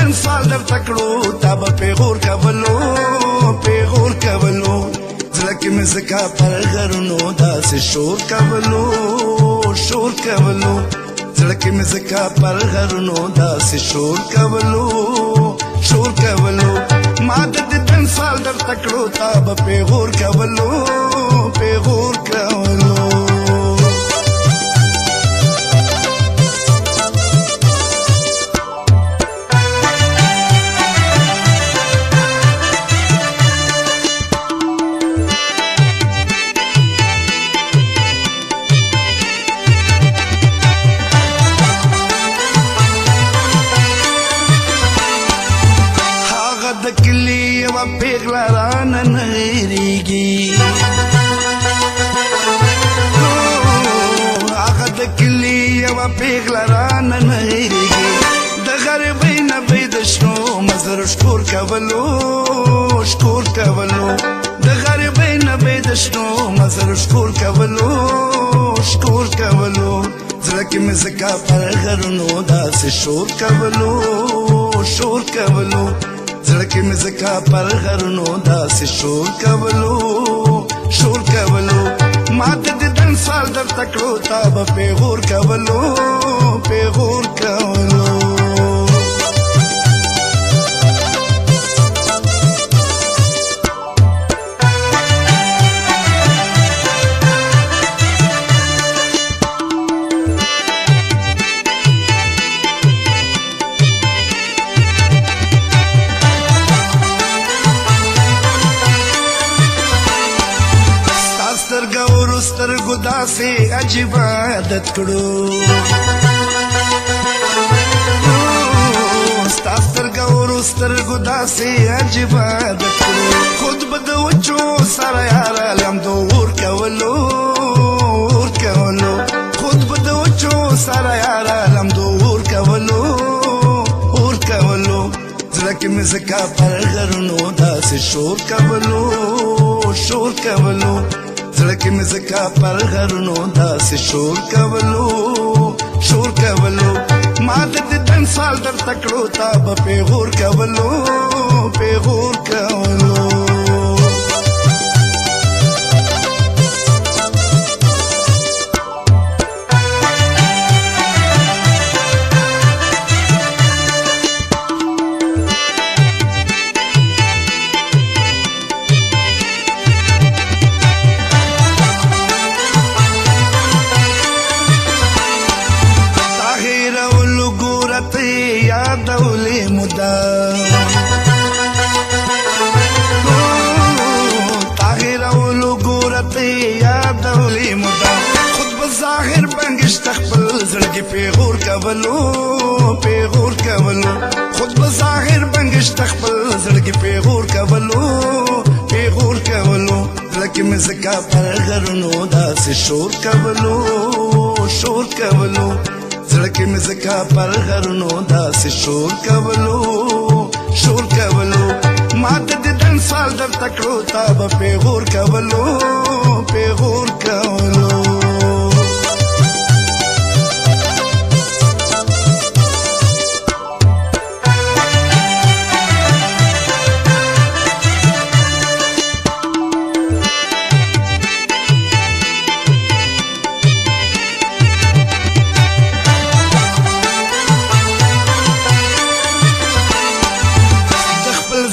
دن سوال در تکړو تا به پیغور کولو پیغور کولو زړه کې مې زکا پر غرونو داسې شور کولو شور کولو زړه کې مې زکا پر غرونو داسې شور کولو شور کولو ما د دن سوال در تکړو تا به پیغور کولو پیغور کولو پیغلا رانا نغیریگی آخا دکلی یوا پیغلا رانا نغیریگی دا غربی نبی دشنو مزر شکور کولو شکور کولو دا غربی نبی دشنو مزر شکور کولو شکور کولو زلکی مزکا پر غرونو داس شور کولو شور کولو زړه مې زکا پر غرونو داسې شور کولو شور کولو ما ته د دن سوال در تکړو تا به پیغور کولو پیغور کولو سترګو داسې عجیب عادت کړو ستا سترګو داسې عجیب عادت کړو خود به د وچو سره یاره لمدو اور کولو اور کولو خود به د وچو سره یاره لمدو اور کولو اور کولو زړه کې مې زکا پر غرونو داسې شور کولو شور کولو زړه کې مې زکا پر غرونو داسې شور کولو شور کولو ما د دن سوال در تکړو تا به پیغور کولو پیغور کولو یادولی مدام طاهر اولو گورتی یادولی مدام خود بظاهر بنگش تخبل زړګي پیغور کولو پیغور کولو خود بظاهر بنگش تخبل زړګي پیغور کولو پیغور کولو لکه مې زکا پر غرونو داسې شور کولو شور کولو زړه کې مې زکا پر غرونو داسې شور کولو شور کولو ما ته د دن سوال در تکړو تا به پیغور کولو پیغور کولو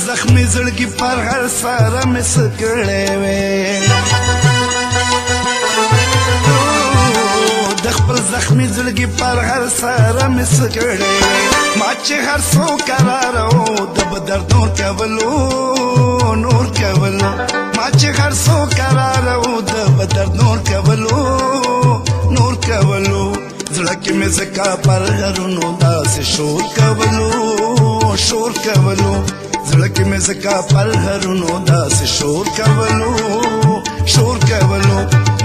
زخمی زړګي پر هر سره مې سکړې وې د خپل زخمی زړګي پر هر سره مې سکړې وې ما چې هر څو قرارو د بدر نور کولو نور کولو ما چې هر څو قرارو د بدر نور کولو نور کولو زړه کې مې زکا پر غرونو داسې شور کولو شور کولو زړه کې مې زکا پر غرونو داسې شور کولو شور کولو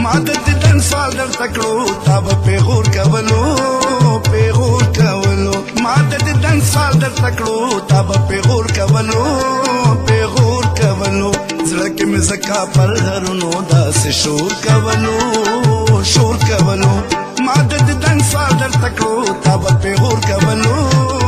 ما د دن سوال در تکړو تا به پیغور کولو پیغور کولو ما د دن سوال در تکړو تا به پیغور کولو پیغور کولو زړه کې مې زکا پر غرونو داسې شور کولو شور کولو ما د دن سوال در تکړو تا به پیغور کولو